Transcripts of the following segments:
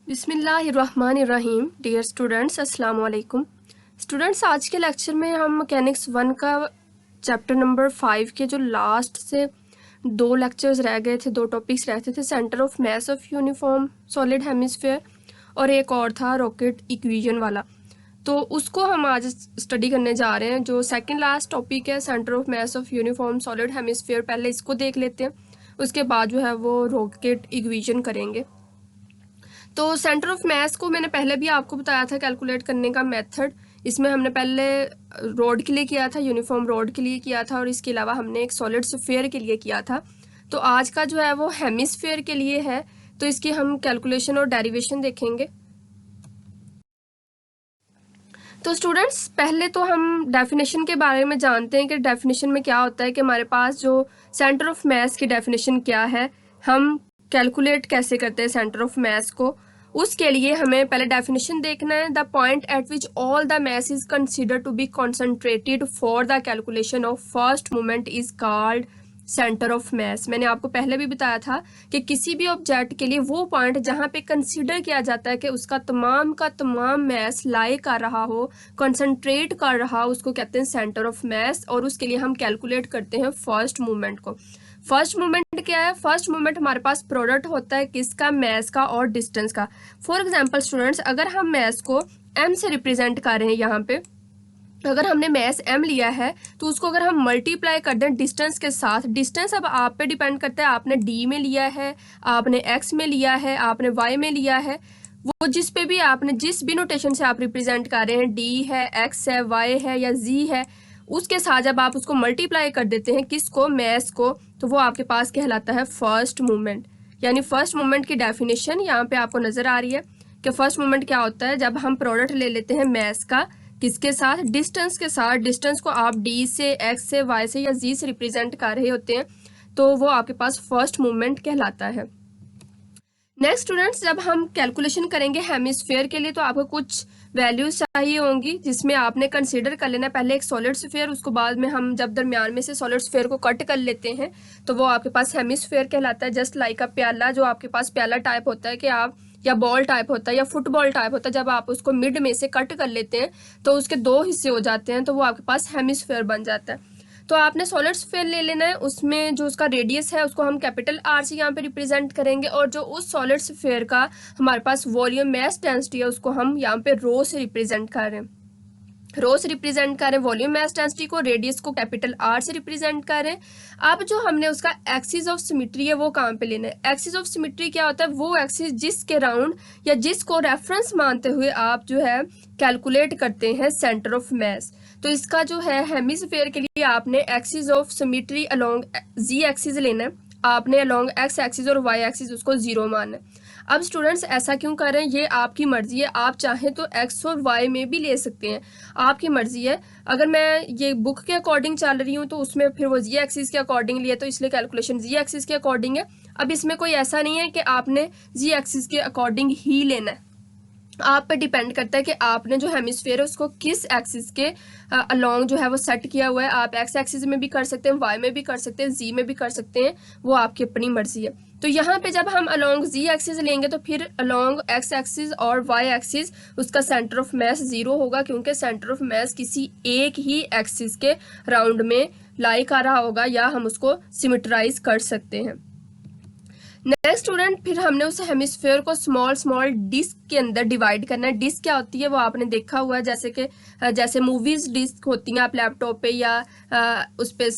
बिस्मिल्लाहिर्रहमानिर्रहीम। Dear students, अस्सलाम वालेकुम। स्टूडेंट्स, आज के लेक्चर में हम मैकेनिक्स 1 का चैप्टर नंबर 5 के जो लास्ट से दो लेक्चर्स रह गए थे, दो टॉपिक्स रहते थे, centre of mass of uniform solid hemisphere और एक और था रॉकेट इक्वेशन वाला। तो उसको हम आज स्टडी करने जा रहे हैं। जो सेकंड लास्ट टॉपिक है centre of mass of uniform solid hemisphere, पहले इसको देख लेते हैं, उसके बाद जो है वो रॉकेट इक्वेशन करेंगे। तो सेंटर ऑफ मास को मैंने पहले भी आपको बताया था कैलकुलेट करने का मेथड। इसमें हमने पहले रोड के लिए किया था, यूनिफॉर्म रोड के लिए किया था, और इसके अलावा हमने एक सॉलिड स्फीयर के लिए किया था। तो आज का जो है वो हेमिस्फीयर के लिए है, तो इसकी हम कैलकुलेशन और डेरिवेशन देखेंगे। तो स्टूडेंट्स, पहले तो हम डेफिनेशन के बारे में जानते हैं कि डेफिनेशन में क्या होता है, कि हमारे पास जो सेंटर ऑफ मास की डेफिनेशन क्या है, हम कैलकुलेट कैसे करते हैं सेंटर ऑफ मास को। उसके लिए हमें पहले डेफिनेशन देखना है। The point at which all the mass is considered to be concentrated for the calculation of first moment is called centre of mass. मैंने आपको पहले भी बताया था कि किसी भी ऑब्जेक्ट के लिए वो पॉइंट जहाँ पे कंसीडर किया जाता है कि उसका तमाम का तमाम मास लाई कर रहा हो, कंसंट्रेट कर रहा हो, उसको कहते हैं सेंटर ऑफ मास। और उसके लिए हम कैलकुलेट करते हैं फर्स्ट मूवमेंट को। फर्स्ट मूवमेंट क्या है? फर्स्ट मूवमेंट हमारे पास प्रोडक्ट होता है किसका? मास का और डिस्टेंस का। फॉर एग्जाम्पल स्टूडेंट्स, अगर हम मास को m से रिप्रेजेंट कर रहे हैं, यहाँ पे अगर हमने मास m लिया है तो उसको अगर हम मल्टीप्लाई कर दें डिस्टेंस के साथ, डिस्टेंस अब आप पे डिपेंड करता है, आपने d में लिया है, आपने x में लिया है, आपने y में लिया है, वो जिस पे भी आपने जिस भी नोटेशन से आप रिप्रेजेंट कर रहे हैं, d है, x है, y है या z है, उसके साथ जब आप उसको मल्टीप्लाई कर देते हैं किसको? मास को, तो वो आपके पास कहलाता है फर्स्ट मूवमेंट। यानी फर्स्ट मूवमेंट की डेफिनेशन यहाँ पे आपको नजर आ रही है कि फर्स्ट मूवमेंट क्या होता है, जब हम प्रोडक्ट ले लेते हैं मास का किसके साथ? डिस्टेंस के साथ। डिस्टेंस को आप d से, x से, y से या z से रिप्रेजेंट कर रहे होते हैं, तो वो आपके पास फर्स्ट मूवमेंट कहलाता है। नेक्स्ट स्टूडेंट्स, जब हम कैलकुलेशन करेंगे हेमिस्फीयर के लिए तो आपको कुछ वैल्यूज चाहिए होंगी, जिसमें आपने कंसीडर कर लेना पहले एक सॉलिड स्फीयर, उसको बाद में हम जब दरमियान में से सॉलिड स्फीयर को कट कर लेते हैं तो वो आपके पास हेमिस्फीयर कहलाता है। जस्ट लाइक अ प्याला, जो आपके पास प्याला टाइप होता है कि आप, या बॉल टाइप होता है या फुटबॉल टाइप होता है, जब आप उसको मिड में से कट कर लेते हैं तो उसके दो हिस्से हो जाते हैं, तो वो आपके पास हेमिस्फीयर बन जाता है। तो आपने सॉलिड स्फीयर ले लेना है, उसमें जो उसका रेडियस है उसको हम कैपिटल R से यहाँ पे रिप्रेजेंट करेंगे, और जो उस सॉलिड स्फीयर का हमारे पास वॉल्यूम मास डेंसिटी है उसको हम यहाँ पे रो से रिप्रेजेंट कर रहे हैं। रो से रिप्रेजेंट करें वॉल्यूम मास डेंसिटी को, रेडियस को कैपिटल R से रिप्रेजेंट करें। अब जो हमने उसका एक्सिस ऑफ सिमेट्री है वो कहाँ पे लेना है? एक्सिस ऑफ सिमेट्री क्या होता है? वो एक्सिस जिसके राउंड या जिसको रेफरेंस मानते हुए आप जो है कैलकुलेट करते हैं सेंटर ऑफ मास। तो इसका जो है हेमिस्फीयर के लिए आपने axis of symmetry along z axis लेना है, आपने अलोंग एक्स एक्सिस और वाई एक्सिस उसको 0 मानना है। अब स्टूडेंट्स ऐसा क्यों कर रहे हैं, ये आपकी मर्जी है, आप चाहें तो एक्स और वाई में भी ले सकते हैं, आपकी मर्जी है। अगर मैं ये बुक के अकॉर्डिंग चल रही हूँ तो उसमें फिर वो जी एक्सिस के अकॉर्डिंग लिया, तो इसलिए कैलकुलेशन जी एक्सिस के अकॉर्डिंग है। अब इसमें कोई ऐसा नहीं है कि आपने जी एक्सिस के अकॉर्डिंग ही लेना है, आप पे डिपेंड करता है कि आपने जो हेमिस्फीयर है उसको किस एक्सिस के अलोंग जो है वो सेट किया हुआ है। आप एक्स एक्सिस में भी कर सकते हैं, वाई में भी कर सकते हैं, जी में भी कर सकते हैं, वो आपकी अपनी मर्जी है। तो यहाँ पे जब हम अलोंग जी एक्सिस लेंगे तो फिर अलोंग एक्स एक्सिस और वाई एक्सिस उसका सेंटर ऑफ मास 0 होगा, क्योंकि सेंटर ऑफ मास किसी एक ही एक्सिस के राउंड में लाई कर रहा होगा, या हम उसको सिमेट्राइज कर सकते हैं। नेक्स्ट स्टूडेंट, फिर हमने उस हेमिस्फीयर को स्मॉल स्मॉल डिस्क के अंदर डिवाइड करना है। डिस्क क्या होती है वो आपने देखा हुआ है, जैसे कि जैसे मूवीज डिस्क होती हैं, आप लैपटॉप पे या उस पे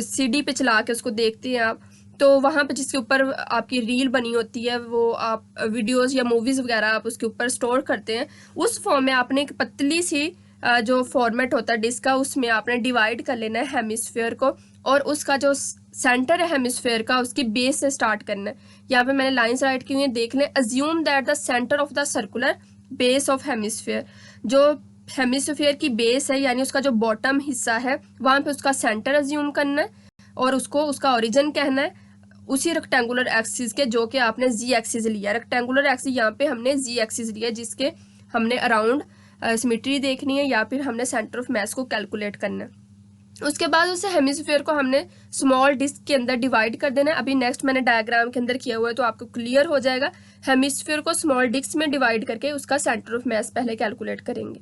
सीडी पे चला के उसको देखते हैं आप, तो वहाँ पे जिसके ऊपर आपकी रील बनी होती है, वो आप वीडियोस या मूवीज वगैरह आप उसके ऊपर स्टोर करते हैं, उस फॉर्म में आपने एक पतली सी जो फॉर्मेट होता है डिस्क का, उसमें आपने डिवाइड कर लेना है हेमिस्फीयर को, और उसका जो सेंटर है हेमिस्फीयर का उसकी बेस से स्टार्ट करना है। यहाँ पे मैंने लाइंस राइट की हुई है, देख लें। Assume that the centre of the circular base of hemisphere, जो हेमिस्फीयर की बेस है यानी उसका जो बॉटम हिस्सा है वहाँ पे उसका सेंटर अज्यूम करना है, और उसको उसका ओरिजिन कहना है उसी रेक्टेंगुलर एक्सिस के जो कि आपने जी एक्सिस लिया। रेक्टेंगुलर एक्सिस यहाँ पे हमने जी एक्सिस लिया, जिसके हमने अराउंड सिमेट्री देखनी है या फिर हमने सेंटर ऑफ मास को कैलकुलेट करना है। उसके बाद उस हेमिस्फीयर को हमने स्मॉल डिस्क के अंदर डिवाइड कर देना है। अभी नेक्स्ट मैंने डायग्राम के अंदर किया हुआ है तो आपको क्लियर हो जाएगा हेमिस्फीयर को स्मॉल डिस्क में डिवाइड करके उसका सेंटर ऑफ मास पहले कैलकुलेट करेंगे।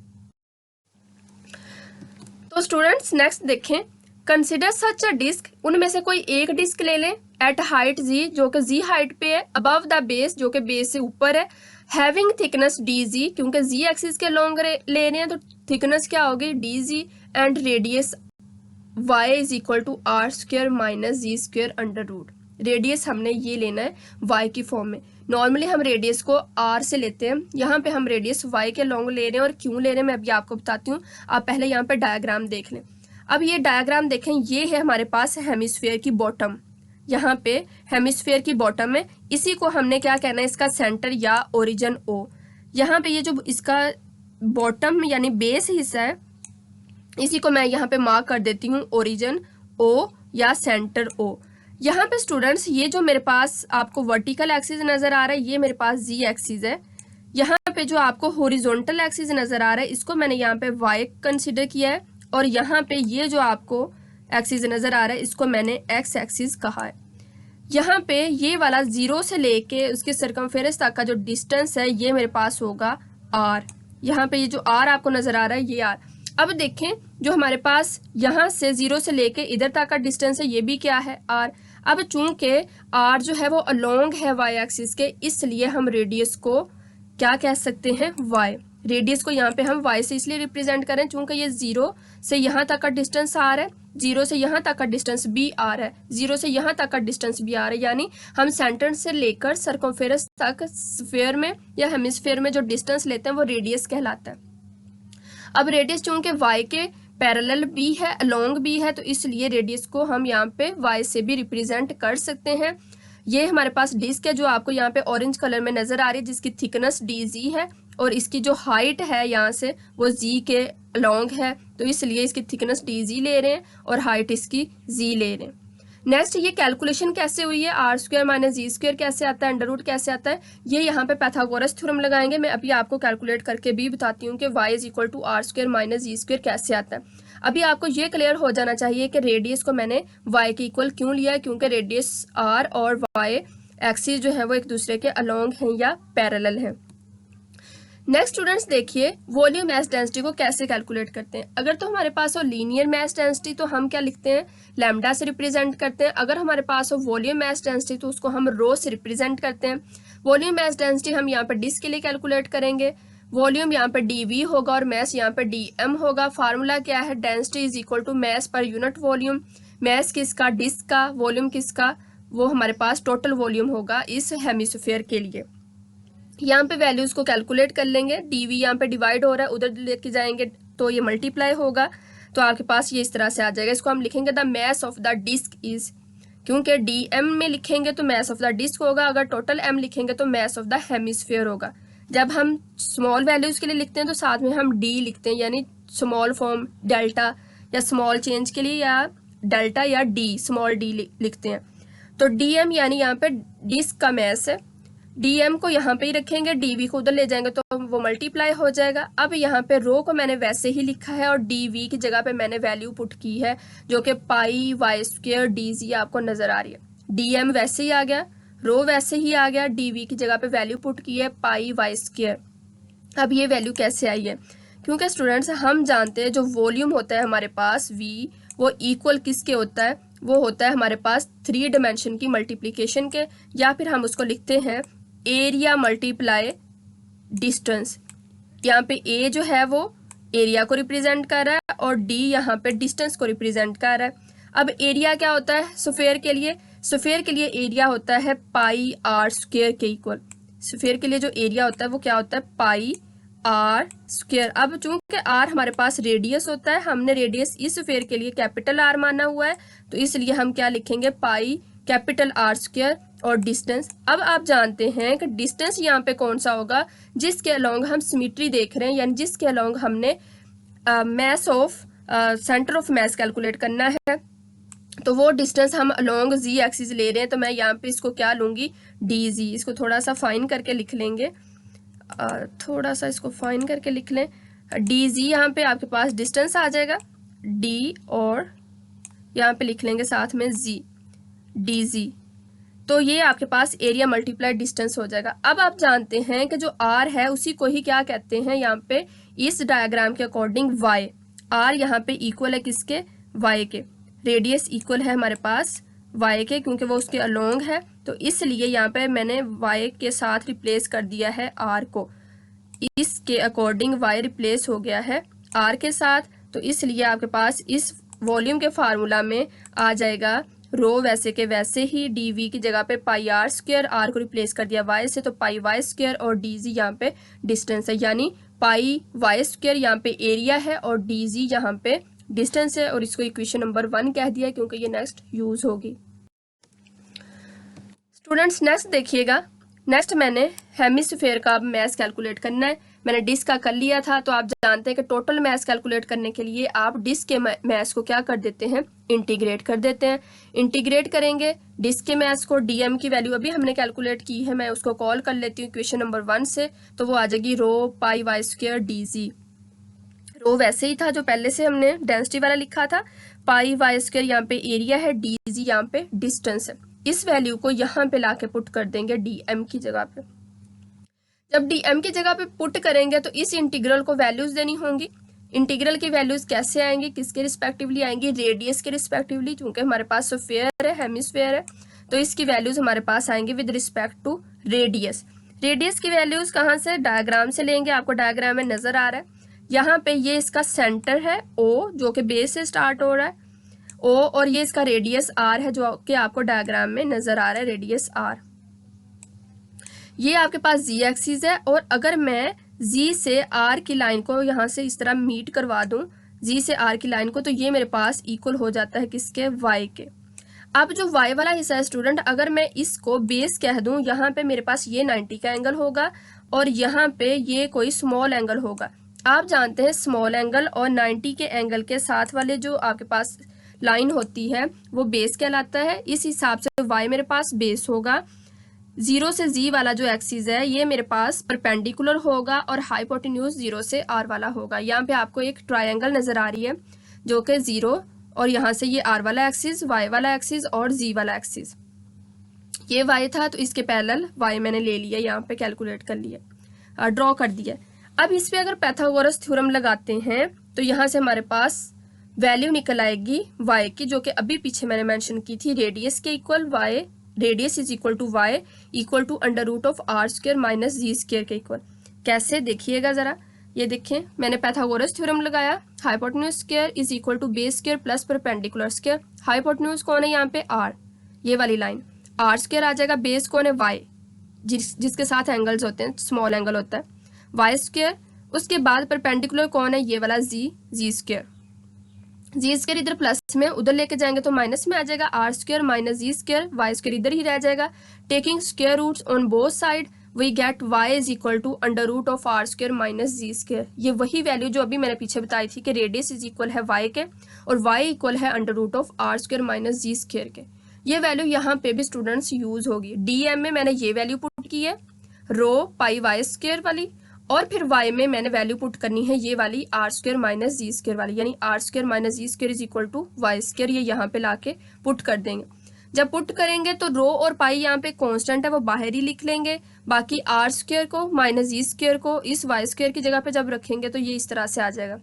तो स्टूडेंट्स नेक्स्ट देखें, कंसिडर सच अ डिस्क, उनमें से कोई एक डिस्क ले लें एट हाइट जी, जो कि जी हाइट पे है, अबव द बेस, जो कि बेस से ऊपर है, हैविंग थिकनेस डी जी, क्योंकि जी एक्सिस के लॉन्ग ले रहे हैं तो थिकनेस क्या होगी d z, and radius y is equal to r square minus z square under root. Radius हमने ये लेना है y की फॉर्म में। नॉर्मली हम रेडियस को r से लेते हैं, यहाँ पे हम रेडियस y के लॉन्ग ले रहे हैं। और क्यों ले रहे हैं मैं अभी आपको बताती हूँ, आप पहले यहाँ पे डायग्राम देख लें। अब ये डायग्राम देखें, ये है हमारे पास हेमिस्फीयर की बॉटम, यहाँ पे हेमिस्फीयर की बॉटम है, इसी को हमने क्या कहना है, इसका सेंटर या ओरिजिन ओ। यहाँ पे ये जो इसका बॉटम यानी बेस हिस्सा है, इसी को मैं यहाँ पे मार्क कर देती हूँ ओरिजिन ओ या सेंटर ओ। यहाँ पे स्टूडेंट्स ये जो मेरे पास आपको वर्टिकल एक्सिस नजर आ रहा है, ये मेरे पास जी एक्सिस है। यहाँ पे जो आपको हॉरिजॉन्टल एक्सिस नजर आ रहा है, इसको मैंने यहाँ पे वाई कंसिडर किया है। और यहाँ पे ये जो आपको एक्सिस नजर आ रहा है, इसको मैंने एक्स एक्सिस कहा है। यहाँ पे ये वाला जीरो से लेके उसके सर्कमफेरेंस तक का जो डिस्टेंस है, ये मेरे पास होगा आर। यहाँ पे ये जो आर आपको नजर आ रहा है, ये आर। अब देखें जो हमारे पास यहाँ से जीरो से लेके इधर तक का डिस्टेंस है, ये भी क्या है आर। अब चूंकि आर जो है वो अलोंग है वाई एक्सिस के, इसलिए हम रेडियस को क्या कह सकते हैं वाई। रेडियस को यहाँ पे हम वाई से इसलिए रिप्रेजेंट करें चूंकि ये जीरो से यहाँ तक का डिस्टेंस आर है, जीरो से यहाँ तक का डिस्टेंस बी आर है, जीरो से यहाँ तक का डिस्टेंस बी आर है। यानी हम सेंटर से लेकर सर्कमफेरेंस तक स्फीयर में या हेमिस्फीयर में जो डिस्टेंस लेते हैं वो रेडियस कहलाता है। अब रेडियस चूंकि y के पैरेलल भी है, अलोंग भी है, तो इसलिए रेडियस को हम यहाँ पे y से भी रिप्रेजेंट कर सकते हैं। ये हमारे पास डिस्क है जो आपको यहाँ पे ऑरेंज कलर में नजर आ रही है, जिसकी थिकनेस डी जी है और इसकी जो हाइट है यहाँ से वो जी के अलोंग है, तो इसलिए इसकी थिकनेस डी जी ले रहे हैं और हाइट इसकी जी ले रहे हैं। नेक्स्ट ये कैलकुलेशन कैसे हुई है, r square minus z square कैसे आता है, अंडर रूट कैसे आता है, ये यहाँ पे पैथागोरस थ्योरम लगाएंगे। मैं अभी आपको कैलकुलेट करके भी बताती हूँ कि y is equal to r square minus z square कैसे आता है। अभी आपको ये क्लियर हो जाना चाहिए कि रेडियस को मैंने y के इक्वल क्यों लिया है, क्योंकि रेडियस r और y एक्सिस जो है वो एक दूसरे के अलोंग हैं या पैरेलल हैं। नेक्स्ट स्टूडेंट्स देखिए वॉल्यूम मास डेंसिटी को कैसे कैलकुलेट करते हैं। अगर तो हमारे पास हो लीनियर मास डेंसिटी तो हम क्या लिखते हैं, लैम्डा से रिप्रेजेंट करते हैं। अगर हमारे पास हो वॉल्यूम मास डेंसिटी तो उसको हम रो से रिप्रेजेंट करते हैं। वॉल्यूम मास डेंसिटी हम यहाँ पर डिस्क के लिए कैलकुलेट करेंगे। वॉल्यूम यहाँ पर dv होगा और मास यहाँ पर dm होगा। फार्मूला क्या है, density is equal to mass per unit volume. मास किसका, डिस्क का, वॉल्यूम किसका, वो हमारे पास टोटल वॉल्यूम होगा इस हेमिस्फीयर के लिए। यहाँ पे वैल्यूज को कैलकुलेट कर लेंगे, dv यहाँ पे डिवाइड हो रहा है, उधर लेके जाएंगे तो ये मल्टीप्लाई होगा, तो आपके पास ये इस तरह से आ जाएगा। इसको हम लिखेंगे the mass of the disc is, क्योंकि dm में लिखेंगे तो मास ऑफ द डिस्क होगा, अगर टोटल m लिखेंगे तो मास ऑफ द हेमिस्फीयर होगा। जब हम स्मॉल वैल्यूज के लिए लिखते हैं तो साथ में हम d लिखते हैं, यानी स्मॉल फॉर्म डेल्टा, या स्मॉल चेंज के लिए या डेल्टा या d स्मॉल d लिखते हैं। तो dm यानी यहाँ पे डिस्क का मास है, dm को यहाँ पे ही रखेंगे, dv को उधर ले जाएंगे तो वो मल्टीप्लाई हो जाएगा। अब यहाँ पे रो को मैंने वैसे ही लिखा है और dv की जगह पे मैंने वैल्यू पुट की है जो कि पाई वाई स्क्वेयर dz आपको नजर आ रही है। dm वैसे ही आ गया, रो वैसे ही आ गया, dv की जगह पे वैल्यू पुट की है पाई वाई स्क्वेयर। अब ये वैल्यू कैसे आई है, क्योंकि स्टूडेंट्स हम जानते हैं जो वॉल्यूम होता है हमारे पास v, वो इक्वल किसके होता है, वो होता है हमारे पास 3 डायमेंशन की मल्टीप्लीकेशन के, या फिर हम उसको लिखते हैं एरिया मल्टीप्लाई डिस्टेंस। यहाँ पे a जो है वो एरिया को रिप्रेजेंट कर रहा है और d यहाँ पे डिस्टेंस को रिप्रेजेंट कर रहा है। अब एरिया क्या होता है स्फीयर के लिए, स्फीयर के लिए एरिया होता है पाई आर स्क्वायर के इक्वल। स्फीयर के लिए जो एरिया होता है वो क्या होता है, पाई आर स्क्वायर। अब चूंकि आर हमारे पास रेडियस होता है, हमने रेडियस इस स्फीयर के लिए कैपिटल आर माना हुआ है, तो इसलिए हम क्या लिखेंगे पाई कैपिटल आर स्क्वायर और डिस्टेंस। अब आप जानते हैं कि डिस्टेंस यहाँ पे कौन सा होगा, जिसके अलोंग हम सिमेट्री देख रहे हैं, यानी जिसके अलोंग हमने mass of centre of mass calculate करना है, तो वो डिस्टेंस हम अलोंग जी एक्सिस ले रहे हैं। तो मैं यहाँ पे इसको क्या लूँगी, डी जी। इसको थोड़ा सा फाइन करके लिख लेंगे, थोड़ा सा इसको फाइन करके लिख लें, डी जी। यहाँ पे आपके पास डिस्टेंस आ जाएगा डी, और यहाँ पे लिख लेंगे साथ में जी, डी जी। तो ये आपके पास एरिया मल्टीप्लाई डिस्टेंस हो जाएगा। अब आप जानते हैं कि जो आर है उसी को ही क्या कहते हैं यहाँ पे इस डायग्राम के अकॉर्डिंग वाई। आर यहाँ पे इक्वल है किसके, वाई के। रेडियस इक्वल है हमारे पास वाई के क्योंकि वो उसके अलोंग है, तो इसलिए यहाँ पे मैंने वाई के साथ रिप्लेस कर दिया है आर को। इसके अकॉर्डिंग वाई रिप्लेस हो गया है आर के साथ, तो इसलिए आपके पास इस वॉल्यूम के फार्मूला में आ जाएगा रो वैसे के वैसे ही, डी वी की जगह पे पाई आर स्क्वायर, आर को रिप्लेस कर दिया वाई से तो पाई वाई स्क्वायर, और डी जी यहाँ पे डिस्टेंस है, यानी पाई वाई स्क्वायर यहाँ पे एरिया है और डी जी यहाँ पे डिस्टेंस है, और इसको इक्वेशन नंबर 1 कह दिया क्योंकि ये नेक्स्ट यूज होगी। स्टूडेंट्स नेक्स्ट देखिएगा, नेक्स्ट मैंने हेमिस्फेयर का मैस कैलकुलेट करना है। मैंने डिस्क का कर लिया था, तो आप जानते हैं कि टोटल मैस कैलकुलेट करने के लिए आप डिस्क के मैस को क्या कर देते हैं, इंटीग्रेट कर देते हैं। इंटीग्रेट करेंगे डिस्क के मैस को, डीएम की वैल्यू अभी हमने कैलकुलेट की है, मैं उसको कॉल कर लेती हूँ इक्वेशन नंबर 1 से, तो वो आ जाएगी रो पाई वाई स्क्वायर डी जी। रो वैसे ही था जो पहले से हमने डेंसिटी वाला लिखा था, पाई वाई स्क्वायर यहाँ पे एरिया है, डी जी यहाँ पे डिस्टेंस है। इस वैल्यू को यहाँ पे लाके पुट कर देंगे डीएम की जगह पे। जब डीएम की जगह पे पुट करेंगे तो इस इंटीग्रल को वैल्यूज देनी होंगी। इंटीग्रल की वैल्यूज कैसे आएंगी, किसके रिस्पेक्टिवली आएंगी, रेडियस के रिस्पेक्टिवली, क्योंकि हमारे पास स्फीयर है, हेमिस्फीयर है, तो इसकी वैल्यूज हमारे पास आएंगी with respect to radius. Radius की वैल्यूज कहाँ से, डायग्राम से लेंगे, आपको डायग्राम में नजर आ रहा है। यहाँ पे ये इसका सेंटर है ओ जो कि बेस से स्टार्ट हो रहा है ओ, और ये इसका रेडियस आर है जो कि आपको डायग्राम में नजर आ रहा है, रेडियस आर। ये आपके पास जी एक्सिस है, और अगर मैं जी से आर की लाइन को यहाँ से इस तरह मीट करवा दूं, जी से आर की लाइन को, तो ये मेरे पास इक्वल हो जाता है किसके, वाई के। अब जो वाई वाला हिस्सा है स्टूडेंट, अगर मैं इसको बेस कह दूं, यहाँ पे मेरे पास ये 90 का एंगल होगा और यहाँ पे ये कोई स्मॉल एंगल होगा। आप जानते हैं स्मॉल एंगल और 90 के एंगल के साथ वाले जो आपके पास लाइन होती है वो बेस कहलाता है। इस हिसाब से वाई मेरे पास बेस होगा। 0 से जी वाला जो एक्सिस है ये मेरे पास परपेंडिकुलर होगा और हाइपोटेन्यूज 0 से आर वाला होगा। यहाँ पे आपको एक ट्रायंगल नजर आ रही है जो कि 0, और यहाँ से ये आर वाला एक्सिस, वाई वाला एक्सिस और जी वाला एक्सिस। ये वाई था तो इसके पैरेलल वाई मैंने ले लिया, यहाँ पे कैलकुलेट कर लिया, ड्रॉ कर दिया। अब इस पे अगर पाइथागोरस थ्योरम लगाते हैं तो यहाँ से हमारे पास वैल्यू निकल आएगी वाई की, जो कि अभी पीछे मैंने मेंशन की थी, रेडियस के equal y, radius is equal to y equal to under root of r square minus z square के इक्वल। कैसे देखिएगा जरा, ये देखें मैंने पाइथागोरस थ्योरम लगाया, hypotenuse square is equal to base square plus perpendicular square. Hypotenuse कौन है यहाँ पे, आर, ये वाली लाइन, आर स्क्वायर आ जाएगा, बेस कौन है, वाई, जिसके साथ एंगल्स होते हैं, स्मॉल एंगल होता है, वाई स्क्वायर। उसके बाद परपेंडिकुलर कौन है, ये वाला z, z square. Z square इधर प्लस में, उधर लेके जाएंगे तो माइनस में आ जाएगा, r square minus z square, y square इधर ही रह जाएगा। Taking square roots on both side we get y is equal to under root of r square minus z square. ये वही वैल्यू जो अभी मैंने पीछे बताई थी कि रेडियस इज इक्वल है वाई के और वाई इक्वल है under root of r square minus z square के। ये वैल्यू यहाँ पे भी स्टूडेंट्स यूज होगी। डीएम में मैंने ये वैल्यू पुट की है, रो पाई वाई स्क्वायर वाली, और फिर y में मैंने वैल्यू पुट करनी है ये वाली r square minus z square वाली, यानी r square minus z square is equal to y square. ये यहाँ पे लाके पुट कर देंगे। जब पुट करेंगे तो रो और पाई यहाँ पे कांस्टेंट है वो बाहर ही लिख लेंगे, बाकी आर स्क्वायर को माइनस जी स्क्वायर को इस वाई स्क्वायर की जगह पे जब रखेंगे तो ये इस तरह से आ जाएगा।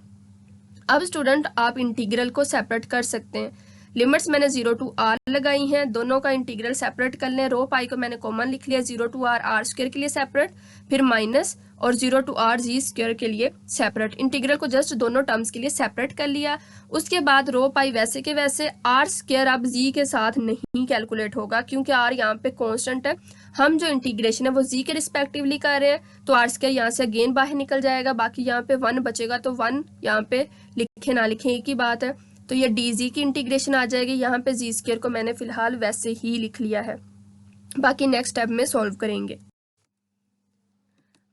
अब स्टूडेंट आप इंटीग्रल को सेपरेट कर सकते हैं। लिमिट्स मैंने 0 टू आर लगाई हैं, दोनों का इंटीग्रल सेपरेट कर लें। रो पाई को मैंने कॉमन लिख लिया, 0 टू आर आर स्क्वायर के लिए सेपरेट, फिर माइनस, और 0 टू आर जी स्क्वायर के लिए सेपरेट। इंटीग्रल को जस्ट दोनों टर्म्स के लिए सेपरेट कर लिया। उसके बाद रो पाई वैसे के वैसे, आर स्क्वायर अब जी के साथ नहीं कैलकुलेट होगा क्योंकि आर यहाँ पे कांस्टेंट है। हम जो इंटीग्रेशन है वो जी के रिस्पेक्टिवली कर रहे हैं, तो आर स्क्वायर यहाँ से अगेन बाहर निकल जाएगा, बाकी यहाँ पे 1 बचेगा, तो 1 यहाँ पे लिखे ना लिखे एक ही बात है, तो ये डी जी की इंटीग्रेशन आ जाएगी। यहाँ पे जी स्क्वायर को मैंने फिलहाल वैसे ही लिख लिया है, बाकी नेक्स्ट स्टेप में सॉल्व करेंगे।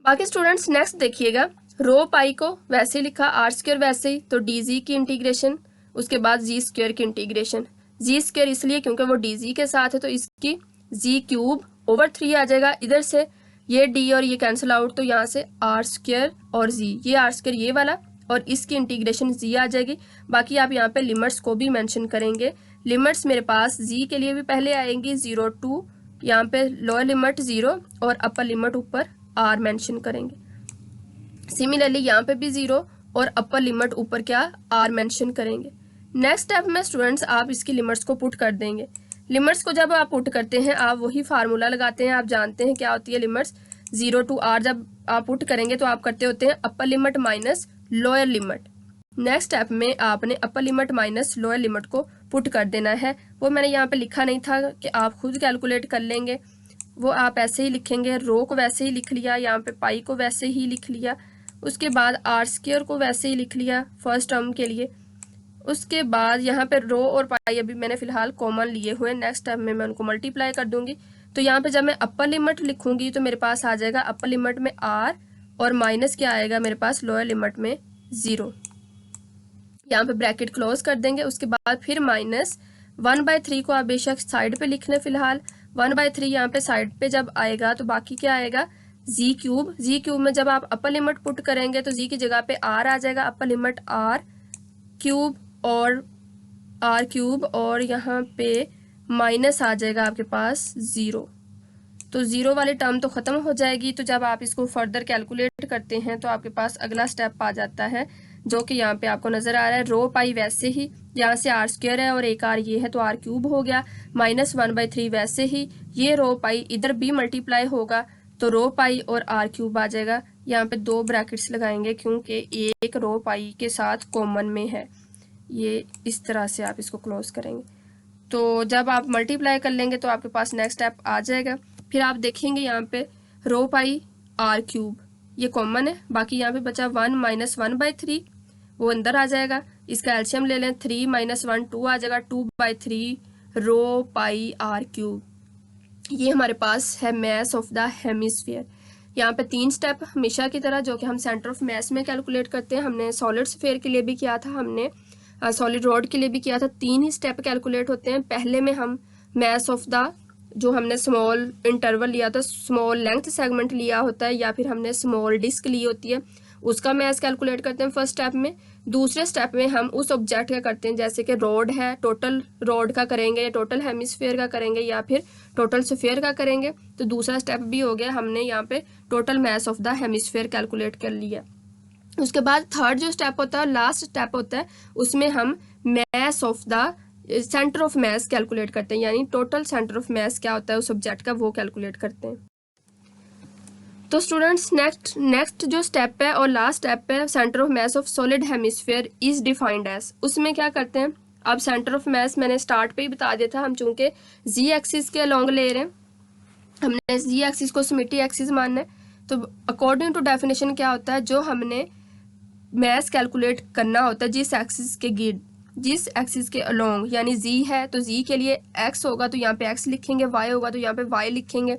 बाकी स्टूडेंट्स नेक्स्ट देखिएगा, रो पाई को वैसे लिखा, आर स्क्वायर वैसे ही, तो डी जी की इंटीग्रेशन, उसके बाद जी स्क्वायर की इंटीग्रेशन। जी स्क्वायर इसलिए क्योंकि वो डी जी के साथ है, तो इसकी जी क्यूब ओवर 3 आ जाएगा। इधर से ये डी और ये कैंसिल आउट, तो यहाँ से आर स्क्वायर और जी, ये आर स्क्वायर ये वाला, और इसकी इंटीग्रेशन जी आ जाएगी। बाकी आप यहाँ पे लिमिट्स को भी मेंशन करेंगे। लिमिट्स मेरे पास जी के लिए भी पहले आएंगी 0 टू यहाँ पे लोअर लिमिट 0 और अपर लिमिट ऊपर r मेंशन करेंगे। सिमिलरली यहाँ पे भी 0 और अपर लिमिट ऊपर क्या r मेंशन करेंगे। नेक्स्ट स्टेप में स्टूडेंट्स आप इसकी लिमिट्स को पुट कर देंगे। लिमिट्स को जब आप पुट करते हैं आप वही फार्मूला लगाते हैं, आप जानते हैं क्या होती है लिमिट्स। 0 to r जब आप पुट करेंगे तो आप करते होते हैं upper limit minus lower limit. Next step में आपने upper limit minus lower limit को पुट कर देना है। वो मैंने यहाँ पे लिखा नहीं था कि आप खुद कैलकुलेट कर लेंगे, वो आप ऐसे ही लिखेंगे। रो को वैसे ही लिख लिया, यहाँ पे पाई को वैसे ही लिख लिया, उसके बाद आर स्क्वायर को वैसे ही लिख लिया फर्स्ट टर्म के लिए। उसके बाद यहाँ पे रो और पाई अभी मैंने फिलहाल कॉमन लिए हुए, नेक्स्ट टाइम में मैं उनको मल्टीप्लाई कर दूंगी। तो यहाँ पे जब मैं अपर लिमिट लिखूंगी तो मेरे पास आ जाएगा अपर लिमिट में r और माइनस क्या आएगा मेरे पास लोअर लिमिट में 0। यहाँ पे ब्रैकेट क्लोज कर देंगे। उसके बाद फिर माइनस 1/3 को आप बेशक साइड पे लिख लें फिलहाल। 1/3 यहाँ पे साइड पे जब आएगा तो बाकी क्या आएगा जी क्यूब में जब आप अपर लिमिट पुट करेंगे तो जी की जगह पे r आ जाएगा, अपर लिमिट r क्यूब और यहाँ पे माइनस आ जाएगा आपके पास 0। तो 0 वाली टर्म तो ख़त्म हो जाएगी। तो जब आप इसको फर्दर कैलकुलेट करते हैं तो आपके पास अगला स्टेप आ जाता है जो कि यहाँ पे आपको नज़र आ रहा है। रो पाई वैसे ही, यहाँ से r स्क्वायर है और एक r ये है तो r क्यूब हो गया, माइनस 1/3 वैसे ही, ये रो पाई इधर भी मल्टीप्लाई होगा तो रो पाई और r क्यूब आ जाएगा। यहाँ पे 2 ब्रैकेट्स लगाएंगे क्योंकि एक रो पाई के साथ कॉमन में है। ये इस तरह से आप इसको क्लोज करेंगे। तो जब आप मल्टीप्लाई कर लेंगे तो आपके पास नेक्स्ट स्टेप आ जाएगा। फिर आप देखेंगे यहाँ पे रो पाई r क्यूब ये कॉमन है, बाकी यहाँ पे बचा 1 माइनस 1/3 वो अंदर आ जाएगा। इसका एलसीएम ले लें, 3 माइनस 1 2 आ जाएगा, 2/3 रो पाई r क्यूब। ये हमारे पास है मैस ऑफ द हेमिस्फीयर। यहाँ पे 3 स्टेप हमेशा की तरह जो कि हम सेंटर ऑफ मैस में कैलकुलेट करते हैं, हमने सॉलिड स्फीयर के लिए भी किया था, हमने सॉलिड रॉड के लिए भी किया था। 3 ही स्टेप कैलकुलेट होते हैं। पहले में हम मैस ऑफ द जो हमने स्मॉल इंटरवल लिया था, स्मॉल लेंथ सेगमेंट लिया होता है या फिर हमने स्मॉल डिस्क ली होती है, उसका मैस कैलकुलेट करते हैं फर्स्ट स्टेप में। दूसरे स्टेप में हम उस ऑब्जेक्ट का करते हैं, जैसे कि रोड है, टोटल रोड का करेंगे या टोटल हेमिस्फीयर का करेंगे या फिर टोटल स्फीयर का करेंगे। तो दूसरा स्टेप भी हो गया, हमने यहाँ पे total mass of the hemisphere calculate कर लिया। उसके बाद थर्ड जो स्टेप होता है, लास्ट स्टेप होता है, उसमें हम mass of the centre of mess calculate करते हैं, यानी टोटल सेंटर ऑफ मैस क्या होता है उस सब्जेक्ट का वो कैलकुलेट करते हैं। तो स्टूडेंट्स नेक्स्ट जो स्टेप है और लास्ट स्टेप है, centre of mass of solid hemisphere is defined as. उसमें क्या करते हैं, अब सेंटर ऑफ मैस मैंने स्टार्ट पे ही बता दिया था, हम चूंकि जी एक्सिस के अलोंग ले रहे हैं, हमने जी एक्सिस को सिमेट्री एक्सिस मानना है। तो अकॉर्डिंग टू डेफिनेशन क्या होता है, जो हमने मैस कैलकुलेट करना होता है जिस एक्सिस के अलोंग, यानी जी है तो जी के लिए एक्स होगा तो यहाँ पे एक्स लिखेंगे, वाई होगा तो यहाँ पे वाई लिखेंगे।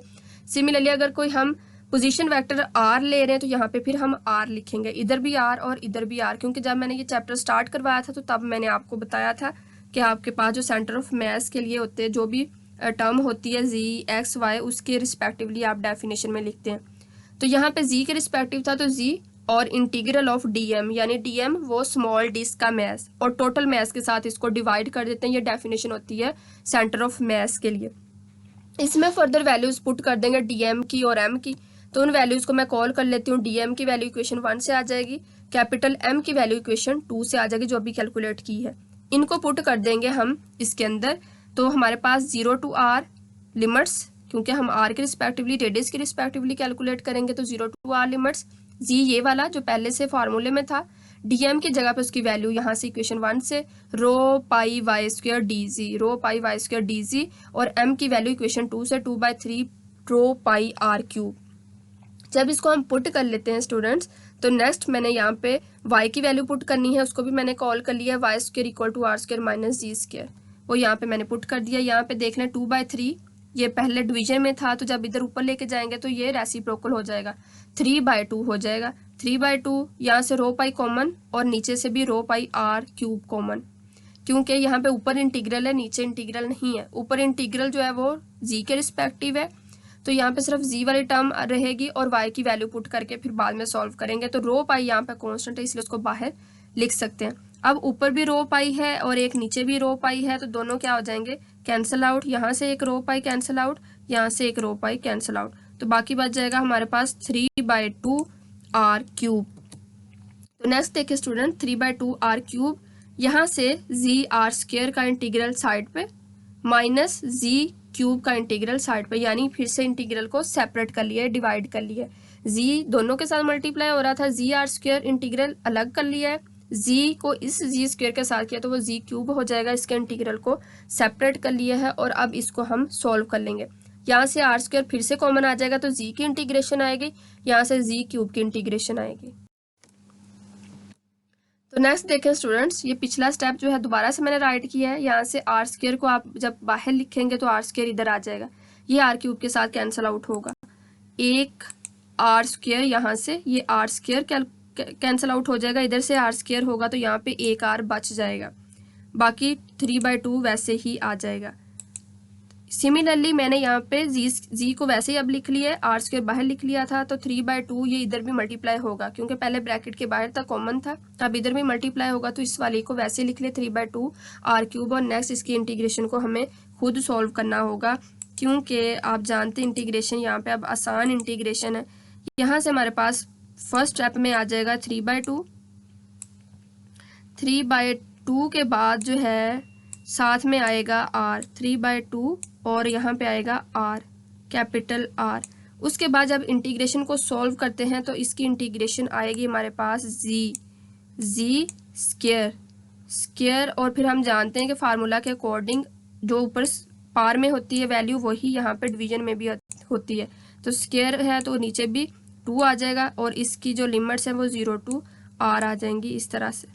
सिमिलरली अगर कोई हम पोजीशन वेक्टर आर ले रहे हैं तो यहाँ पे फिर हम आर लिखेंगे, इधर भी आर और इधर भी आर, क्योंकि जब मैंने ये चैप्टर स्टार्ट करवाया था तो तब मैंने आपको बताया था कि आपके पास जो सेंटर ऑफ मैस के लिए होते हैं जो भी टर्म होती है जी एक्स वाई, उसके रिस्पेक्टिवली आप डेफिनेशन में लिखते हैं। तो यहाँ पे जी के रिस्पेक्टिव था तो जी और इंटीग्रल ऑफ डीएम, यानी डीएम वो स्मॉल डिस्क का मैस और टोटल मैस के साथ इसको डिवाइड कर देते हैं। ये डेफिनेशन होती है सेंटर ऑफ मैस के लिए। इसमें फर्दर वैल्यूज पुट कर देंगे डीएम की और एम की। तो उन वैल्यूज को मैं कॉल कर लेती हूँ। डीएम की वैल्यू इक्वेशन 1 से आ जाएगी, कैपिटल एम की वैल्यू इक्वेशन 2 से आ जाएगी जो अभी कैलकुलेट की है। इनको पुट कर देंगे हम इसके अंदर। तो हमारे पास 0 to r लिमिट्स, क्योंकि हम r के रिस्पेक्टिवली रेडियस के रिस्पेक्टिवली कैलकुलेट करेंगे, तो 0 to r लिमिट्स जी ये वाला जो पहले से फार्मूले में था, डीएम की जगह पे उसकी वैल्यू यहाँ से इक्वेशन 1 से रो पाई वाई स्क्वायर डी जी, और एम की वैल्यू इक्वेशन 2 से 2/3 रो पाई आर क्यूब। जब इसको हम पुट कर लेते हैं स्टूडेंट्स, तो नेक्स्ट मैंने यहाँ पे y की वैल्यू पुट करनी है, उसको भी मैंने कॉल कर लिया, y square equal to r square minus z square, वो यहाँ पे मैंने पुट कर दिया। यहाँ पे देख लें 2/3 ये पहले डिवीजन में था, तो जब इधर ऊपर लेके जाएंगे तो ये रेसिप्रोकल हो जाएगा, 3/2 हो जाएगा। 3/2 यहाँ से रो पाई कॉमन और नीचे से भी रो पाई आर क्यूब कॉमन, क्योंकि यहाँ पे ऊपर इंटीग्रल है नीचे इंटीग्रल नहीं है। ऊपर इंटीग्रल जो है वो जी के रिस्पेक्टिव है, तो यहाँ पे सिर्फ जी वाली टर्म रहेगी और वाई की वैल्यू पुट करके फिर बाद में सॉल्व करेंगे। तो रो पाई यहाँ पे कॉन्स्टेंट है इसलिए उसको बाहर लिख सकते हैं। अब ऊपर भी रो पाई है और एक नीचे भी रो पाई है, तो दोनों क्या हो जाएंगे, कैंसिल आउट। यहाँ से एक रो पाई कैंसिल आउट, यहाँ से एक रो पाई कैंसिल आउट, तो बाकी बच जाएगा हमारे पास 3/2 आर क्यूब। तो नेक्स्ट देखिए स्टूडेंट, 3/2 आर क्यूब, यहाँ से जी आर स्क्वेयर का इंटीग्रल साइड पे माइनस जी क्यूब का इंटीग्रल साइड पे, यानी फिर से इंटीग्रल को सेपरेट कर लिया है, डिवाइड कर लिया है। जी दोनों के साथ मल्टीप्लाई हो रहा था, जी आर स्क्वेयर इंटीग्रल अलग कर लिया है, जी को इस जी स्क्वेयर के साथ किया तो वो जी क्यूब हो जाएगा, इसके इंटीग्रल को सेपरेट कर लिया है और अब इसको हम सॉल्व कर लेंगे। यहाँ से आर स्क्वेयर फिर से कॉमन आ जाएगा तो जी की इंटीग्रेशन आएगी, यहाँ से जी क्यूब की इंटीग्रेशन आएगी। तो नेक्स्ट देखें स्टूडेंट्स, ये पिछला स्टेप जो है दोबारा से मैंने राइट किया है। यहाँ से आर स्क्वेयर को आप जब बाहर लिखेंगे तो आर स्क्वेयर इधर आ जाएगा, ये आर क्यूब के साथ कैंसिल आउट होगा, एक आर स्क्वेयर यहाँ से ये आर स्क्वेयर कैंसिल आउट हो जाएगा, इधर से आर स्क्वेयर होगा तो यहाँ पे एक आर बच जाएगा, बाकी 3/2 वैसे ही आ जाएगा। सिमिलरली मैंने यहाँ पे जी को वैसे ही अब लिख लिया है, आर स्क्वेयर बाहर लिख लिया था तो 3/2 ये इधर भी मल्टीप्लाई होगा, क्योंकि पहले ब्रैकेट के बाहर था कॉमन था, अब इधर भी मल्टीप्लाई होगा तो इस वाले को वैसे लिख ले 3/2 आर क्यूब। और नेक्स्ट इसकी इंटीग्रेशन को हमें खुद सॉल्व करना होगा, क्योंकि आप जानते हैं इंटीग्रेशन यहाँ पे अब आसान इंटीग्रेशन है। यहाँ से हमारे पास फर्स्ट स्टेप में आ जाएगा 3/2, 3/2 के बाद जो है साथ में आएगा आर, 3/2 और यहाँ पे आएगा आर, कैपिटल आर। उसके बाद जब इंटीग्रेशन को सॉल्व करते हैं तो इसकी इंटीग्रेशन आएगी हमारे पास जी स्क्वेयर और फिर हम जानते हैं कि फार्मूला के अकॉर्डिंग जो ऊपर पार में होती है वैल्यू वही यहाँ पे डिवीजन में भी होती है, तो स्क्वेयर है तो नीचे भी 2 आ जाएगा और इसकी जो लिमिट्स है वो 0 to r आ जाएंगी इस तरह से।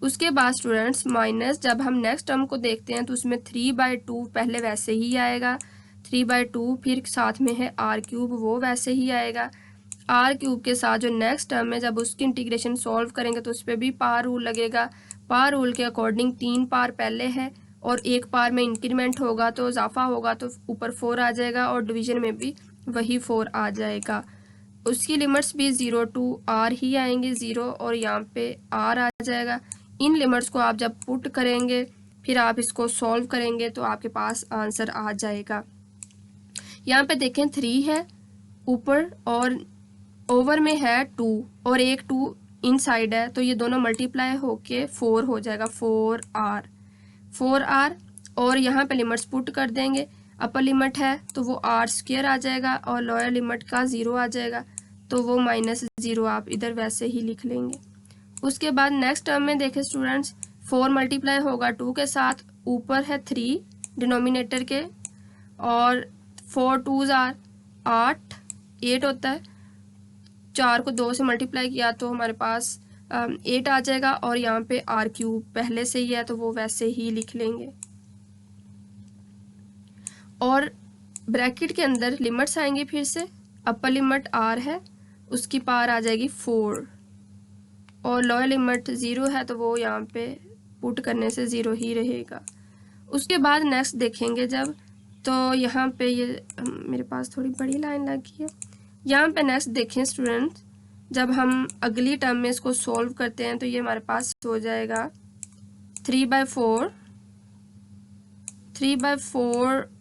उसके बाद स्टूडेंट्स माइनस जब हम नेक्स्ट टर्म को देखते हैं तो उसमें 3/2 पहले वैसे ही आएगा, 3/2 फिर साथ में है आर क्यूब वो वैसे ही आएगा, आर क्यूब के साथ जो नेक्स्ट टर्म है जब उसकी इंटीग्रेशन सॉल्व करेंगे तो उस पर भी पार रूल लगेगा, पार रूल के अकॉर्डिंग 3 पार पहले है और एक पार में इंक्रीमेंट होगा तो इजाफा होगा तो ऊपर 4 आ जाएगा और डिवीजन में भी वही 4 आ जाएगा। उसकी लिमिट्स भी 0 to r ही आएंगे, 0 और यहाँ पे r आ जाएगा। इन लिमिट्स को आप जब पुट करेंगे फिर आप इसको सॉल्व करेंगे तो आपके पास आंसर आ जाएगा। यहाँ पे देखें 3 है ऊपर और ओवर में है 2 और एक 2 इनसाइड है तो ये दोनों मल्टीप्लाई होके 4 हो जाएगा, 4r और यहाँ पे लिमिट्स पुट कर देंगे। अपर लिमिट है तो वो आर स्क्वेयर आ जाएगा और लोअर लिमिट का 0 आ जाएगा तो वो -0 आप इधर वैसे ही लिख लेंगे। उसके बाद नेक्स्ट टर्म में देखें स्टूडेंट्स 4 मल्टीप्लाई होगा 2 के साथ, ऊपर है 3 डिनोमिनेटर के और 4 2s आर 8 होता है, 4 को 2 से मल्टीप्लाई किया तो हमारे पास 8 आ जाएगा और यहाँ पे आर क्यूब पहले से ही है तो वो वैसे ही लिख लेंगे। और ब्रैकेट के अंदर लिमिट्स आएंगी, फिर से अपर लिमिट r है उसकी पार आ जाएगी 4 और लोअर लिमिट 0 है तो वो यहाँ पे पुट करने से 0 ही रहेगा। उसके बाद नेक्स्ट देखेंगे जब तो यहाँ पे ये मेरे पास थोड़ी बड़ी लाइन लगी है, यहाँ पे नेक्स्ट देखें स्टूडेंट जब हम अगली टर्म में इसको सॉल्व करते हैं तो ये हमारे पास हो जाएगा 3/4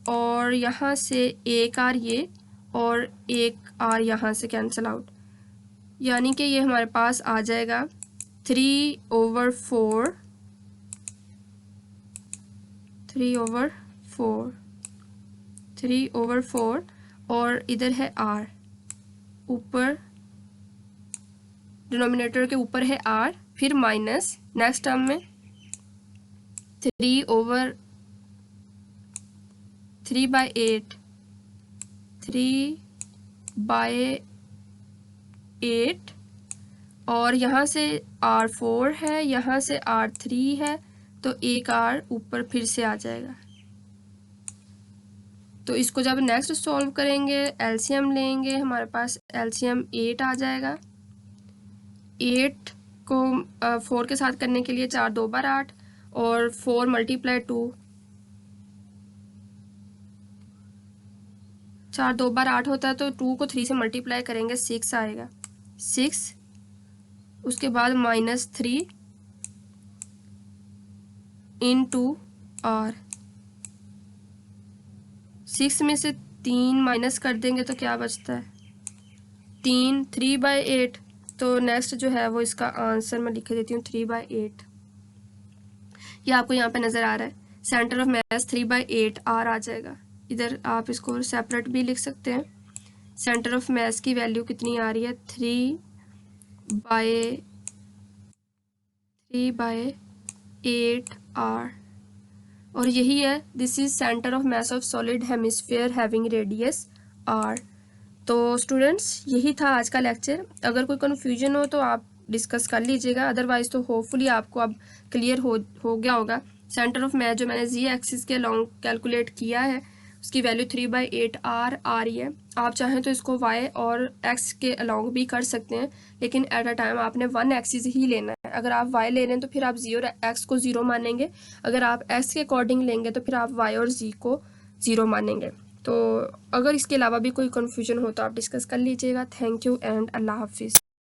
और यहाँ से एक आर ये और एक आर यहाँ से कैंसिल आउट, यानी कि ये हमारे पास आ जाएगा 3/4 और इधर है r, ऊपर डिनोमिनेटर के ऊपर है r, फिर माइनस नेक्स्ट टर्म में 3/8 और यहाँ से r4 है, यहाँ से r3 है तो एक r ऊपर फिर से आ जाएगा। तो इसको जब नेक्स्ट सॉल्व करेंगे एलसीएम लेंगे, हमारे पास एलसीएम 8 आ जाएगा। 8 को 4 के साथ करने के लिए 4 2 बार 8 और 4 मल्टीप्लाई 2, 4 2 बार 8 होता है तो 2 को 3 से मल्टीप्लाई करेंगे 6 आएगा, 6 उसके बाद -3 इंटू r, 6 में से 3 माइनस कर देंगे तो क्या बचता है 3, 3/8। तो नेक्स्ट जो है वो इसका आंसर मैं लिख देती हूँ 3/8। ये आपको यहाँ पे नज़र आ रहा है, सेंटर ऑफ मास 3/8 R आ जाएगा। इधर आप इसको सेपरेट भी लिख सकते हैं। सेंटर ऑफ मास की वैल्यू कितनी आ रही है 3/8 R, और यही है this is centre of mass of solid hemisphere having radius R। तो स्टूडेंट्स यही था आज का लेक्चर। अगर कोई कन्फ्यूजन हो तो आप डिस्कस कर लीजिएगा, अदरवाइज तो होपफुली आपको अब क्लियर हो गया होगा। सेंटर ऑफ मास जो मैंने जी एक्सिस के अलॉन्ग कैलकुलेट किया है उसकी वैल्यू 3/8 R आ रही है। आप चाहें तो इसको y और x के अलॉन्ग भी कर सकते हैं, लेकिन एट अ टाइम आपने 1 एक्सिस ही लेना है। अगर आप y ले रहे हैं तो फिर आप z और x को 0 मानेंगे, अगर आप x के अकॉर्डिंग लेंगे तो फिर आप y और z को 0 मानेंगे। तो अगर इसके अलावा भी कोई कन्फ्यूजन हो तो आप डिस्कस कर लीजिएगा। थैंक यू एंड अल्लाह हाफिज़।